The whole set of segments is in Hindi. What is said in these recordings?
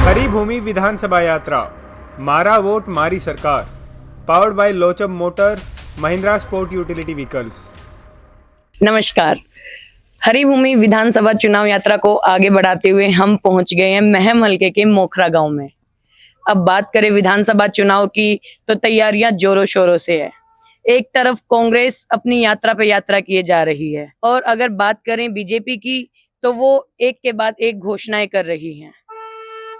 हरी भूमि विधानसभा यात्रा, मारा वोट मारी सरकार, powered by Locham motor, Mahindra sport utility vehicles. नमस्कार। हरी भूमि विधानसभा चुनाव यात्रा को आगे बढ़ाते हुए हम पहुंच गए हैं महम हलके के मोखरा गांव में। अब बात करें विधानसभा चुनाव की तो तैयारियां जोरों शोरों से है। एक तरफ कांग्रेस अपनी यात्रा पे यात्रा किए जा रही है और अगर बात करें बीजेपी की तो वो एक के बाद एक घोषणाएं कर रही हैं।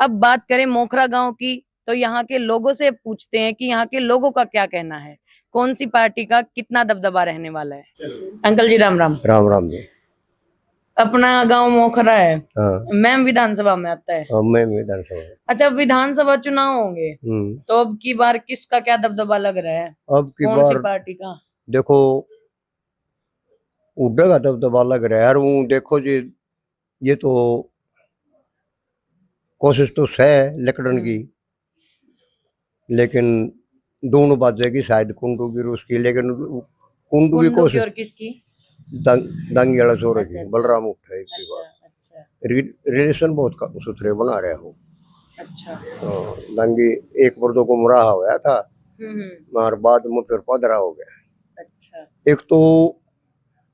अब बात करें मोखरा गांव की तो यहाँ के लोगों से पूछते हैं कि यहाँ के लोगों का क्या कहना है, कौन सी पार्टी का कितना दबदबा रहने वाला है। अंकल जी राम राम। राम राम जी। अपना गांव मोखरा है, हाँ, मैम विधानसभा में आता है। मैं विधानसभा। अच्छा, विधानसभा चुनाव होंगे तो अब की बार किसका क्या दबदबा लग रहा है, अब की कौन सी बार पार्टी का? देखो उड्डा का दबदबा लग रहा है यार। वो देखो जी, ये तो कोशिश तो है लकड़न की, लेकिन दोनों बाजेगी शायद कुंडू की उसकी, लेकिन कुंडू की कोशिश और किसकी? दंगी वाला सो रही अच्छा, बलराम उठा है इसकी अच्छा बात। अच्छा रिलेशन बहुत सुथरे बना रहे हो। अच्छा। दंगी एक वर्दों को मुराहा हुआ था, मगर बाद में फिर पदरा हो गया। अच्छा एक तो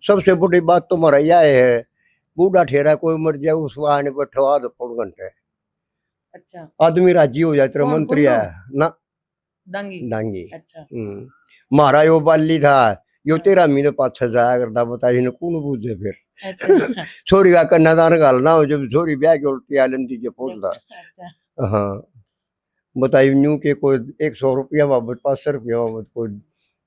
सबसे बड़ी बात तो हमारा यह है, बूढ़ा ठेरा कोई मर जाए उस वाहन पर ठवा दो पौन घंटे, अच्छा। आदमी राजी हो जाए। तेरा कौन, मंत्री है ना दंगी? दांगी। अच्छा। मारा यो बाली था यो हाँ। 13 महीने पाछा जाया करता, बताइए कौन बूझे फिर। अच्छा छोरी का कन्यादान घालना हो, जब छोरी ब्याह की उल्टी आलंदी जो पहुंचता। अच्छा। हाँ बताइए न्यू के कोई 100 रुपया बाबत 500 रुपया बाबत कोई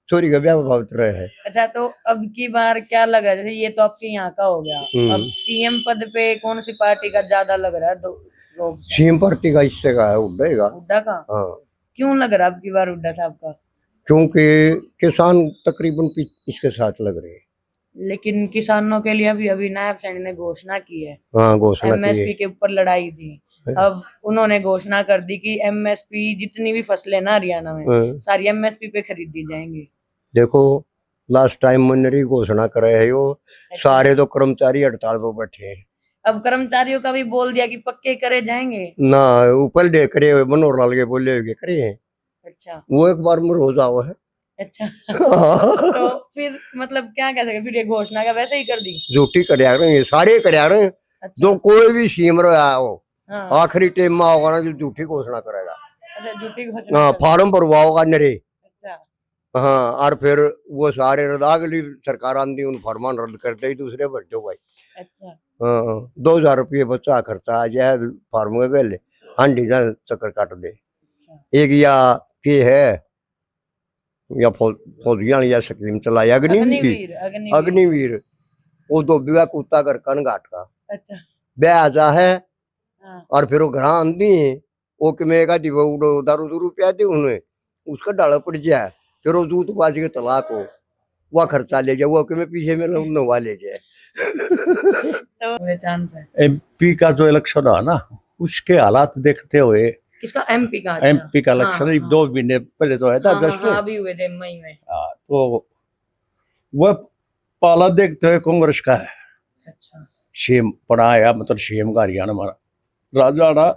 छोरी का ब्याह बाबत रहे है। अच्छा, तो अब की बार क्या लग रहा है, जैसे ये तो आपके यहाँ का हो गया, अब सीएम पद पे कौन सी पार्टी का ज्यादा लग रहा है? दो लोग सीएम पार्टी का हिस्से का है, उड्डेगा। हुड्डा का? हाँ, क्यों लग रहा है अब की बार हुड्डा साहब का? क्योंकि किसान तकरीबन इसके साथ लग रहे हैं। लेकिन किसानों के लिए अभी नायब सैनी ने घोषणा की है, हाँ घोषणा की है। एमएसपी के ऊपर लड़ाई थी। अब उन्होंने घोषणा कर दी कि एमएसपी जितनी भी फसलें ना हरियाणा में सारी एमएसपी पे खरीदी जाएंगी। देखो लास्ट टाइम मनरी घोषणा करे है यो, सारे तो कर्मचारी हड़ताल पर बैठे हैं। अब कर्मचारियों का भी बोल दिया कि पक्के करे जाएंगे ना ऊपर दे करे मनोहर लाल के बोले हुए करे हैं। अच्छा, वो एक बार में रोज आओ है। अच्छा तो फिर मतलब क्या कह सके, फिर ये घोषणा का वैसे ही कर दी, झूठी कर रहे हैं सारे कर रहे हैं। अच्छा। जो कोई भी सीएम रहा हो, हाँ। आखिरी टाइम में होगा ना जो झूठी घोषणा करेगा। अच्छा, झूठी घोषणा। हाँ, फार्म भरवा होगा नरे। अच्छा। हाँ, और फिर वो सारे अगली सरकार आंदी उन फरमान रद्द करते ही दूसरे भर दो भाई। अच्छा। हाँ 2000 रुपये बच्चा खर्चा आ जाए फार्म के गले हांडी जा चक्कर काट दे। अच्छा। एक या के है या फौजियां या स्कीम चलाया अग्निवीर वो धोबीगा कुत्ता कर कन घाट का। अच्छा। ब्याह जा है। हाँ। और फिर वो घर आंदी है वो किमेगा दारू दूरू पिया दी उन्हें उसका डाला पड़ जाए, फिर वो दूध बाज के तलाक हो वह खर्चा ले जाए, वो कि पीछे में नवा ले जाए। तो चांस है एमपी का जो इलेक्शन है ना उसके हालात देखते हुए। किसका? एमपी का? अच्छा। एमपी का इलेक्शन हाँ, 2 महीने पहले जो है था जस्ट अभी हुए थे मई में। तो वह पाला देखते हुए कांग्रेस का है। अच्छा। सीएम पढ़ाया मतलब सीएम का हरियाणा हमारा राजा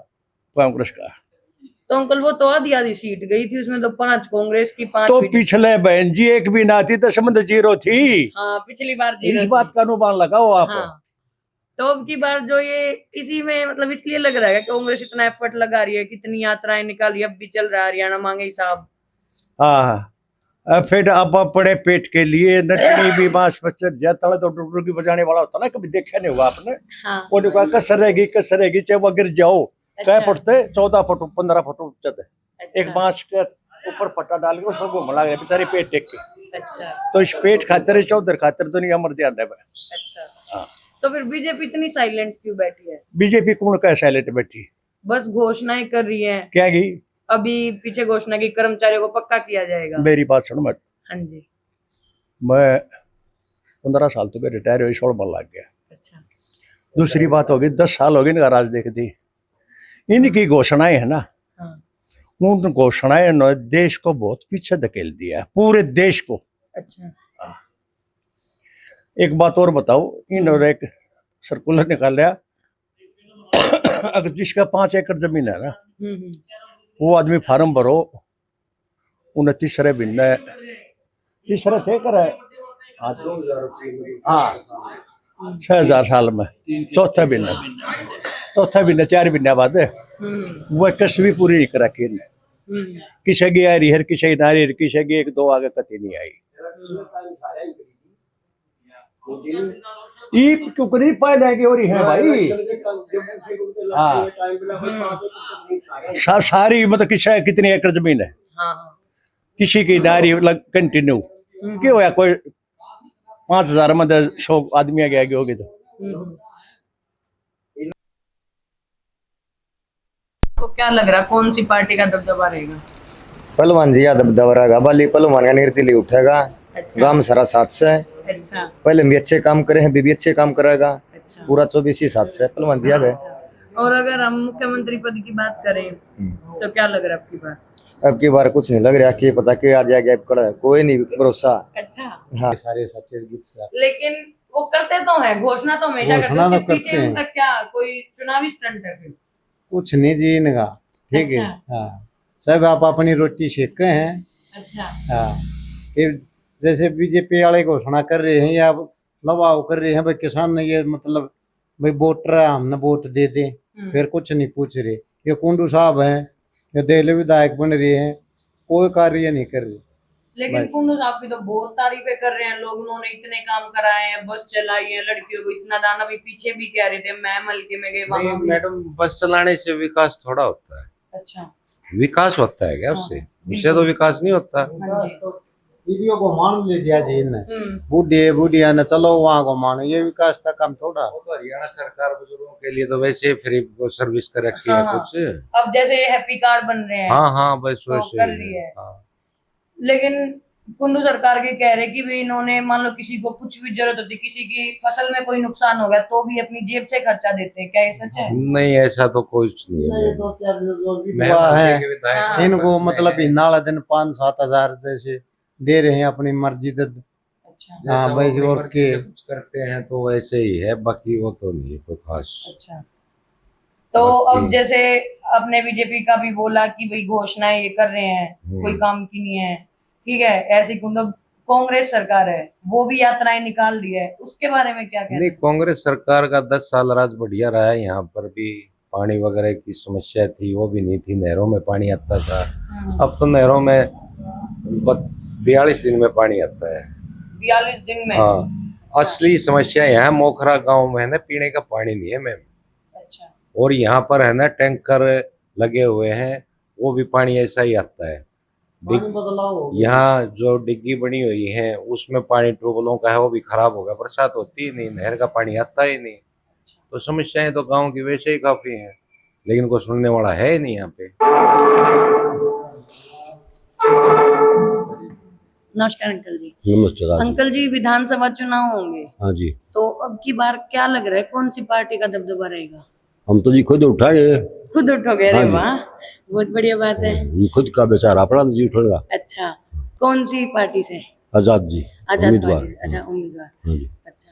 कांग्रेस का। तो अंकल वो तो आधी सीट गई थी उसमें तो 5 कांग्रेस की 5 तो पिछले बहन जी एक भी ना थी, दशमलव 0 थी। हाँ, पिछली बार 0 इस बात का अनुमान लगाओ आप। हाँ। तो अब की बार जो ये इसी में मतलब इसलिए लग रहा है कि कांग्रेस इतना एफर्ट लगा रही है, कितनी यात्राएं निकाल रही है, अब भी चल रहा है हरियाणा मांगे हिसाब। हाँ फिर अब अपने पेट के लिए नटनी भी मांस पर चढ़ जाता है तो डुडुकी बजाने वाला होता ना, कभी देखा नहीं हुआ आपने? हाँ। वो कहा कसर रहेगी चाहे वो गिर जाओ। क्या पड़ते 14 फुट 15 फुट उठते। अच्छा। एक बांस के ऊपर पट्टा डाल के उसको घुमा गया बेचारे पेट टेक के। अच्छा। तो इस पेट खातिर चौधर खातिर दुनिया मर ध्यान रहे। अच्छा। हाँ। तो फिर बीजेपी इतनी साइलेंट क्यों बैठी है? बीजेपी कौन का साइलेंट बैठी? बस घोषणाएं कर रही है। क्या की? अभी पीछे घोषणा की कर्मचारियों को पक्का किया जाएगा। मेरी बात सुनो मत। हाँ जी। मैं 15 साल तो रिटायर हुई, 16 बन लग गया। अच्छा। दूसरी बात होगी 10 साल हो गए ना राज देख दी। इनकी घोषणाएं है ना, उन घोषणाएं ने देश को बहुत पीछे धकेल दिया है, पूरे देश को। अच्छा। एक बात और बताओ, इन्होंने एक सर्कुलर निकाल लिया अगर जिसका 5 एकड़ जमीन है ना, हम्म, वो आदमी फार्म भरो, 29 भिन्न है, 30 थे कर है। हाँ 6,000 साल में चौथा भिन्न 4 महीने बाद वो कस भी पूरी नहीं करा के किसे की आ रही है, किसे ना रही, किसे की 1-2 आगे कति नहीं आई। ई क्यों नहीं पाए जाएगी हो रही है भाई। हाँ सारी मतलब किसे कितनी एकड़ जमीन है, किसी की नारी कंटिन्यू क्यों होया, कोई 5,000 में 100 आदमी आगे आगे होगी। तो क्या लग रहा कौन सी पार्टी का दबदबा रहेगा? पहलवान जी यादव दबरा बाली पहलवान का निर्दलीय उठेगा। अच्छा, गांव सारा साथ से है। अच्छा, पहले भी अच्छे काम करे हैं, भी अच्छे काम करेगा। अच्छा, पूरा 24 ही साथ से है। पहलवान जी आ गए। और अगर हम मुख्यमंत्री पद की बात करें तो क्या लग रहा है आपकी बात? अब की बार कुछ नहीं लग रहा कि पता के आ जाएगा, कोई नहीं भरोसा। अच्छा, हाँ सारे सच्चे गीत से। लेकिन वो करते तो है, घोषणा तो हमेशा करते हैं, घोषणा तो उसके पीछे करते हैं। उनका क्या कोई चुनावी स्टंट है फिर? कुछ नहीं जी इनका, ठीक है। अच्छा। हाँ सब आप अपनी रोटी सेके हैं। अच्छा, हाँ फिर जैसे बीजेपी वाले घोषणा कर रहे हैं या दबाव कर रहे हैं भाई किसान ने ये मतलब भाई वोटर है हमने वोट दे दें, फिर कुछ नहीं पूछ रहे। ये कुंडू साहब हैं, ये देहले विधायक बन रहे हैं, कोई कार्य नहीं कर रहे। लेकिन कुंडू साहब की तो बहुत तारीफें कर रहे हैं लोग, उन्होंने इतने काम कराए हैं, बस चलाई है, लड़कियों को इतना दाना भी पीछे भी कह रहे थे, मैं हल्के में गए वहां भी। मैडम बस चलाने से विकास थोड़ा होता है। अच्छा, विकास होता है क्या उससे? उससे तो विकास नहीं होता। हाँ जी। बीवियों को मान ले दिया जी इनने, बूढ़े बुढ़िया ने चलो वहाँ को मानो, ये विकास का काम थोड़ा। वो तो हरियाणा सरकार बुजुर्गों के लिए तो वैसे फ्री सर्विस कर रखी है हाँ, कुछ। अब जैसे हैप्पी कार्ड बन रहे हैं, हाँ हाँ बस तो वैसे कर रही है। हाँ। लेकिन कुंडू सरकार के कह रहे कि भाई इन्होंने मान लो किसी को कुछ भी जरूरत होती, किसी की फसल में कोई नुकसान हो गया तो भी अपनी जेब से खर्चा देते हैं, क्या ये सच है? नहीं ऐसा तो कुछ नहीं है। दो चार जो मैं विधवा है हल्के के विधायक हाँ। हूँ, इनको बस मतलब मैं- नाला दिन 5-7 हजार जैसे दे रहे हैं अपनी मर्जी से। अच्छा, जैसा हाँ वो भाई अपनी और मर्जी के से कुछ करते हैं तो वैसे ही है, बाकी वो तो नहीं है कोई खास। अच्छा। तो अब जैसे अपने बीजेपी का भी बोला कि भाई घोषणाएं ये कर रहे हैं, कोई काम की नहीं है, ठीक है। ऐसी कुंडो कांग्रेस सरकार है, वो भी यात्राएं निकाल रही है, उसके बारे में क्या कहना नहीं है? कांग्रेस सरकार का 10 साल राज बढ़िया रहा है। यहाँ पर भी पानी वगैरह की समस्या थी, वो भी नहीं थी, नहरों में पानी आता था। अब तो नहरों में 42 दिन में पानी आता है। 42 दिन में? हाँ असली समस्या यहाँ मोखरा गांव में है ना, पीने का पानी नहीं है मैम। अच्छा, और यहाँ पर है ना टैंकर लगे हुए हैं, वो भी पानी ऐसा ही आता है। यहाँ जो डिग्गी बनी हुई है उसमें पानी ट्यूबवेलों का है, वो भी खराब हो गया, बरसात होती ही नहीं, नहर का पानी आता ही नहीं। तो समस्याएं तो गांव की वैसे ही काफी हैं, लेकिन कोई सुनने वाला है ही नहीं यहाँ पे। नमस्कार अंकल जी। नमस्कार अंकल जी, विधानसभा चुनाव होंगे, हाँ जी। तो अब की बार क्या लग रहा है कौन सी पार्टी का दबदबा रहेगा? हम तो जी खुद उठाए, खुद उठोगे? हाँ अरे जी। वाह, बहुत बढ़िया बात है। ये खुद का बेचारा अपना जी उठेगा। अच्छा, कौन सी पार्टी से? आजाद जी आजाद उम्मीदवार। पार्टी। अच्छा, उम्मीदवार। हाँ जी। अच्छा,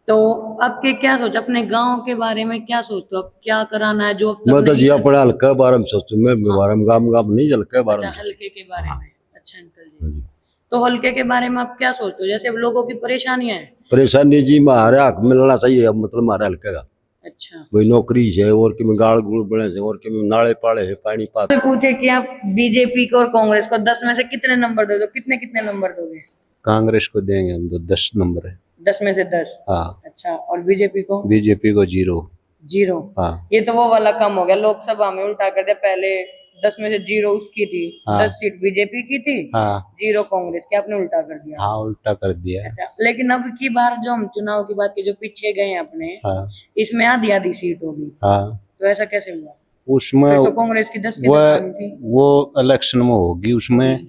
तो आपके क्या सोच, अपने गांव के बारे में क्या सोचते हो, अब क्या कराना है जो मैं तो जी अपने हल्के बारे में सोचता, मैं बारे में गाम गाम नहीं हल्के बारे अच्छा, में। हल्के के बारे में। अच्छा अंकल हाँ जी, जी। तो हल्के के बारे में आप क्या सोचते हो, जैसे अब लोगों की परेशानियां हैं? परेशानी जी हमारे हक मिलना चाहिए, अब मतलब हमारे हल्के का अच्छा, वही नौकरी है, और कि में गाड़ गुड़ बने से, और कि में नाले पाड़े है, पानी पास। तो पूछे कि आप बीजेपी को और कांग्रेस को 10 में से कितने नंबर दोगे, कितने कितने नंबर दोगे? कांग्रेस को देंगे हम तो 10 नंबर है। 10 में से 10? हाँ। अच्छा, और बीजेपी को? बीजेपी को 0। 0? हाँ। ये तो वो वाला कम हो गया, लोकसभा में उल्टा कर दिया, पहले 10 में से 0 उसकी थी, हाँ। 10 सीट बीजेपी की थी, हाँ 0 कांग्रेस की, आपने उल्टा कर दिया। हाँ उल्टा कर दिया है। अच्छा, लेकिन अब की बार जो हम चुनाव की बात की, जो पीछे गए हैं अपने, हाँ इसमें आधी आधी सीट होगी, हाँ तो ऐसा कैसे हुआ? उसमें फिर तो कांग्रेस की 10 की वो 10 आनी थी। वो इलेक्शन में होगी उसमें,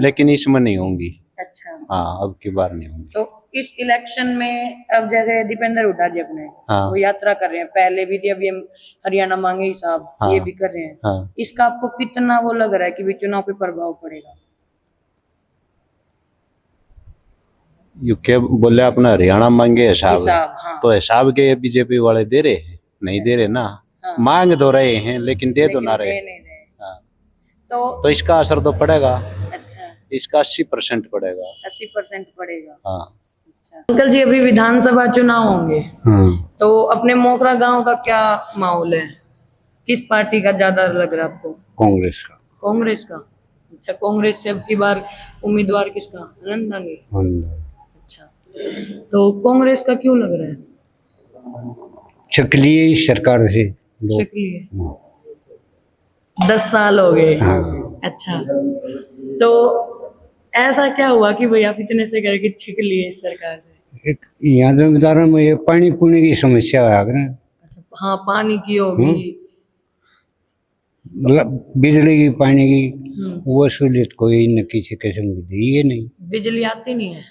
लेकिन इसमें नहीं होंगी। अच्छा, हाँ अब की बार नहीं होंगी। तो इस इलेक्शन में अब जैसे दीपेंद्र हुड्डा जी अपने हाँ। वो यात्रा कर रहे हैं, पहले भी थी, अब ये हरियाणा मांगे ही साहब, हाँ। ये भी कर रहे हैं, हाँ इसका आपको कितना वो लग रहा है कि भी चुनाव पे प्रभाव पड़ेगा? यू क्या बोले अपना हरियाणा मांगे हिसाब है, हिसाब, हाँ। तो हिसाब के बीजेपी वाले दे रहे हैं, नहीं दे रहे ना। हाँ। मांग तो रहे हैं लेकिन दे तो ना लेकिन रहे। दे नहीं रहे। हाँ। तो तो इसका असर तो पड़ेगा, अच्छा इसका 80% पड़ेगा। 80% पड़ेगा। हाँ अच्छा अंकल जी, अभी विधानसभा चुनाव होंगे, हाँ तो अपने मोखरा गांव का क्या माहौल है? किस पार्टी का ज्यादा लग रहा है आपको? कांग्रेस का। कांग्रेस का। अच्छा, कांग्रेस से अब की बार उम्मीदवार किसका? अनंत दांगे। अच्छा, तो कांग्रेस का क्यों लग रहा है? चकली सरकार से शक्ली है। 10 साल हो गए। अच्छा, तो ऐसा क्या हुआ कि भाई आप इतने से करके छिक लिए इस सरकार से? यहाँ जमींदारों में ये पानी पुनी की समस्या है अच्छा, हाँ, पानी की होगी। बिजली की पानी की वो सहूलियत कोई न किसी किस्म की दी है नहीं। बिजली आती नहीं है।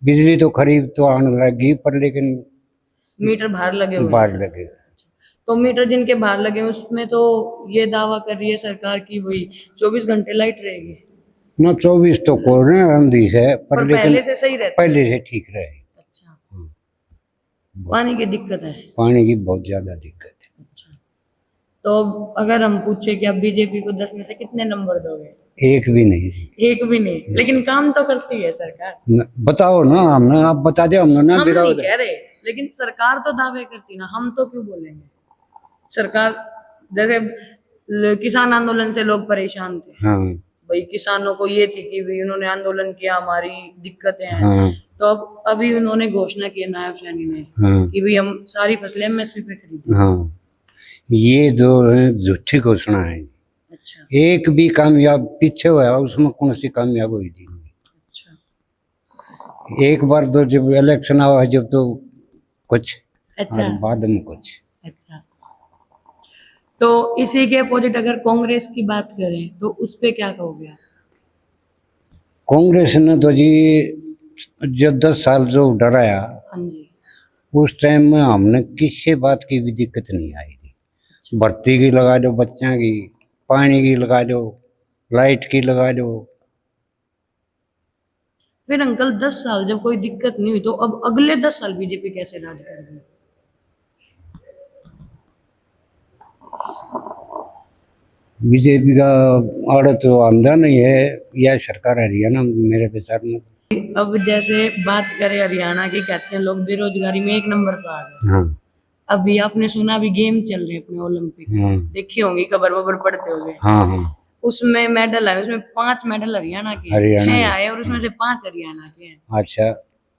बिजली तो खरीद तो आने लगी पर लेकिन मीटर बाहर लगे हुए हैं। बाहर लगे। तो मीटर जिनके बाहर लगे हैं उसमें तो ये दावा कर रही है सरकार की वही 24 घंटे लाइट रहेगी। ना 24 तो कोरोना आंधी से पर पर लेकिन पहले से सही रहता है। पहले से ठीक रहे। अच्छा, पानी की दिक्कत है। पानी की बहुत ज्यादा दिक्कत है। अच्छा, तो अगर हम पूछे कि आप बीजेपी को 10 में से कितने नंबर दोगे? एक भी नहीं। एक भी नहीं, लेकिन काम तो करती है सरकार। बताओ ना, हमने आप बता दे, हमने ना हम नहीं विरोध। कह रहे, लेकिन सरकार तो दावे करती ना, हम तो क्यों बोलेंगे? सरकार जैसे किसान आंदोलन से लोग परेशान थे। हाँ भाई किसानों को ये थी कि भाई उन्होंने आंदोलन किया, हमारी दिक्कतें हैं। हाँ तो अब अभी उन्होंने घोषणा की नायब सैनी ने हाँ कि भाई हम सारी फसलें एमएसपी पे खरीदें। हाँ। ये जो है झूठी घोषणा है। अच्छा एक भी कामयाब पीछे हुआ उसमें कौन सी कामयाब हुई थी? अच्छा एक बार तो जब इलेक्शन आवा जब तो कुछ अच्छा और बाद में कुछ। अच्छा, तो इसी के अपोजिट अगर कांग्रेस की बात करें तो उस पे क्या कहोगे आप? कांग्रेस ने तो जी जब 10 साल जो डराया हाँ जी। उस टाइम में हमने किसी बात की भी दिक्कत नहीं आई थी। भर्ती की लगा दो, बच्चों की, पानी की लगा दो, लाइट की लगा दो। फिर अंकल 10 साल जब कोई दिक्कत नहीं हुई तो अब अगले 10 साल बीजेपी कैसे राज करेगी? बीजेपी का आड़ तो आंदा नहीं है, यह सरकार हरियाणा मेरे विचार में। अब जैसे बात करें हरियाणा की, कहते हैं लोग बेरोजगारी में 1 नंबर पर आ गए। हाँ अभी आपने सुना अभी गेम चल रहे हैं अपने ओलंपिक, हाँ देखी होंगी खबर वबर पढ़ते होंगे। हाँ हाँ। उसमें मेडल आए, उसमें 5 मेडल हरियाणा के हैं, हरियाणा 6 के। आए और उसमें से 5 हरियाणा के हैं। अच्छा,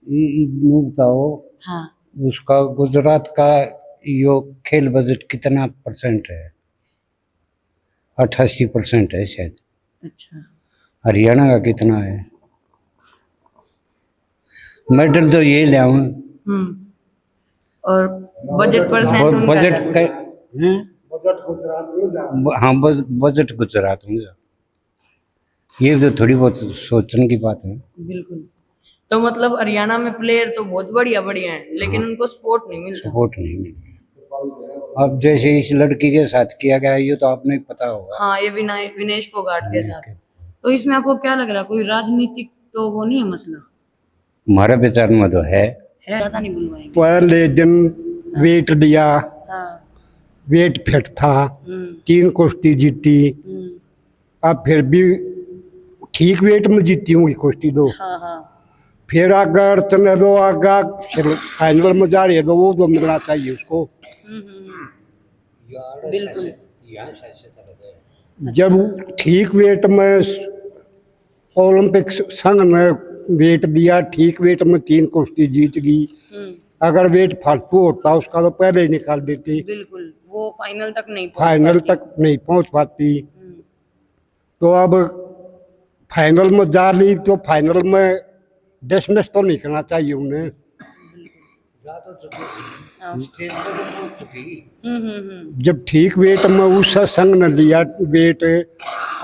ये बताओ हाँ, उसका गुजरात का यो खेल बजट कितना % है? 88% है शायद। अच्छा हरियाणा का कितना है? मेडल तो ये ले आऊं। और बजट परसेंट उनका बजट था। हाँ बजट गुजरात में। ये तो थोड़ी बहुत सोचने की बात है। बिल्कुल, तो मतलब हरियाणा में प्लेयर तो बहुत बढ़िया बढ़िया हैं, लेकिन उनको सपोर्ट नहीं मिलता। सपोर्ट नहीं मिल रहा। अब जैसे इस लड़की के साथ किया गया ये तो आपने पता होगा। हाँ, ये विनेश फोगाट के साथ। तो इसमें आपको क्या लग रहा है, कोई राजनीतिक तो वो नहीं है मसला? हमारे विचार में तो है। ज्यादा नहीं बुलवाएंगे। पहले दिन वेट दिया, हाँ। वेट फिट था, 3 कुश्ती जीती। अब फिर भी ठीक वेट में जीती हूँ कुश्ती 2। हाँ हाँ। फिर अगर चले दो आगा फाइनल में जा रही है तो वो तो मिलना चाहिए उसको। बिल्कुल। जब ठीक वेट में ओलंपिक संघ ने वेट दिया, ठीक वेट में 3 कुश्ती जीत गई। अगर वेट फालतू होता उसका तो पहले ही निकाल देती। बिल्कुल, वो फाइनल तक नहीं पहुंच पाती। तो अब फाइनल में जा ली तो फाइनल में डिसमिस तो नहीं करना चाहिए उन्हें। जब ठीक वेट में उस संघ ने लिया वेट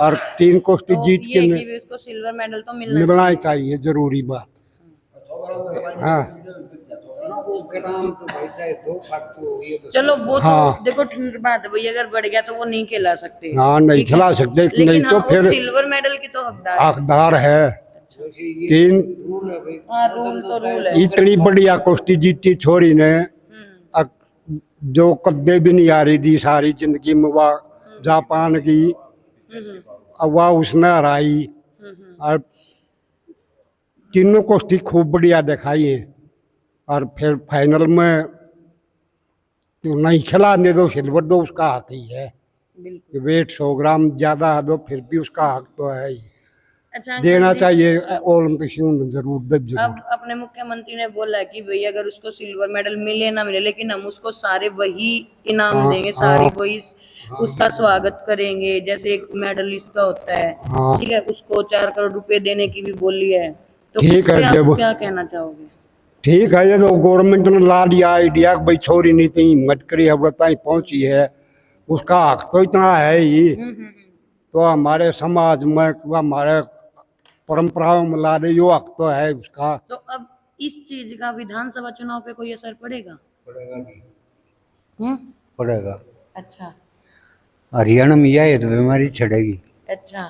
और 3 कुश्ती तो जीत ये के कि भी उसको सिल्वर मेडल तो मिलना मिलना ही चाहिए, जरूरी बात। हाँ चलो वो हाँ। तो देखो ठीक बात है भाई, अगर बढ़ गया तो वो नहीं खिला सकते। हाँ नहीं ठीक है? खिला सकते, लेकिन नहीं तो हाँ, फिर सिल्वर मेडल की तो हकदार हकदार है। 3 हाँ, रूल तो रूल है। इतनी बढ़िया कुश्ती जीती छोरी ने, जो कद्दे भी नहीं आ रही थी सारी जिंदगी में, वह जापान की, अब वह उसने हराई। और तीनों कुश्ती खूब बढ़िया दिखाई है। और फिर फाइनल में तो नहीं खिलाने दो सिल्वर दो, उसका हक ही है। वेट 100 ग्राम ज्यादा है तो फिर भी उसका हक तो है ही। अच्छा देना चाहिए ओलंपिक्स में, जरूर जरूर। अब अपने मुख्यमंत्री ने बोला है कि भाई अगर उसको सिल्वर मेडल मिले ना मिले, लेकिन हम उसको सारे वही इनाम देंगे, सारी वही उसका स्वागत करेंगे जैसे एक मेडलिस्ट का होता है। ठीक है, उसको 4 करोड़ रुपए देने की भी बोली है। तो ठीक है, आप क्या कहना चाहोगे? ठीक है, ये तो गवर्नमेंट ने ला लिया आइडिया, भाई छोरी नहीं थी, हिम्मत करी अब तक पहुंची है, उसका हक तो इतना है ही। तो हमारे समाज में, हमारे परंपराओं में ला रही, जो हक तो है उसका। तो अब इस चीज का विधानसभा चुनाव पे कोई असर पड़ेगा? पड़ेगा। अच्छा, हरियाणा में यह है तो बीमारी छड़ेगी। अच्छा,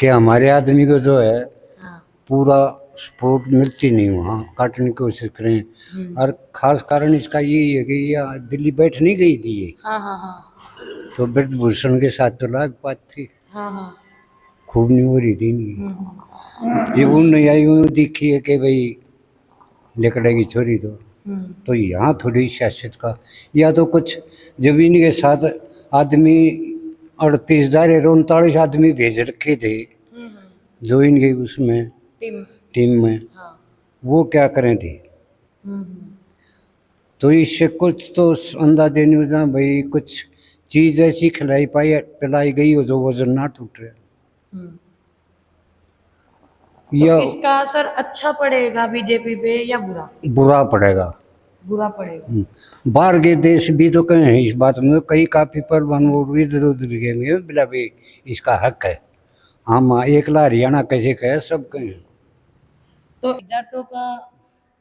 कि हमारे आदमी को जो है पूरा सपोर्ट मिलती नहीं, वहाँ काटने की कोशिश करें। और खास कारण इसका यही है कि ये दिल्ली बैठ नहीं गई थी ये। तो ब्रजभूषण के साथ तो लाग बात थी, खूब नहीं हो रही थी नहीं। जब उन्हें आई दिखी है कि भाई लेकड़ेगी छोरी तो यहाँ थोड़ी सियासत का, या तो कुछ जमीन के साथ आदमी 38,039 आदमी भेज रखे थे जो इनके उसमें टीम में, वो क्या करें थे। तो इससे कुछ तो अंदाजे नहीं होता भाई, कुछ चीज ऐसी खिलाई पिलाई गई हो जो वजन ना टूट रहे। तो इसका असर अच्छा पड़ेगा बीजेपी पे या बुरा? बुरा पड़ेगा। बुरा पड़ेगा। बाहर के देश भी तो कहे हैं इस बात में, कई काफी परमाणु इधर उधर गए बिला भी इसका हक है। हम एकला हरियाणा कैसे कहे, सब कहे। तो जाटों का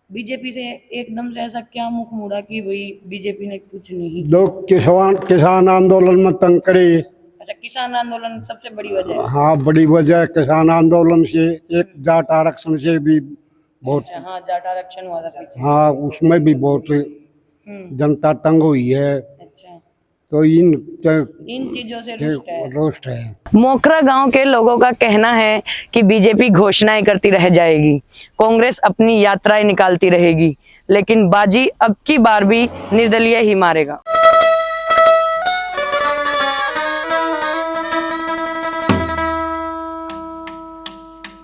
बीजेपी से एकदम से ऐसा क्या मुख मोड़ा कि भाई बीजेपी ने कुछ नहीं? दो किसान आंदोलन में तंग करे। अच्छा, किसान आंदोलन सबसे बड़ी वजह है। हाँ, बड़ी वजह किसान आंदोलन से, एक जाट आरक्षण से भी बहुत। अच्छा, हाँ, जाट आरक्षण हुआ था पीछे। हाँ, उसमें भी बहुत जनता तंग हुई है। अच्छा, तो इन चीजों से रुष्ट है। मोखरा गांव के लोगों का कहना है कि बीजेपी घोषणाएं करती रह जाएगी, कांग्रेस अपनी यात्राएं निकालती रहेगी, लेकिन बाजी अब की बार भी निर्दलीय ही मारेगा।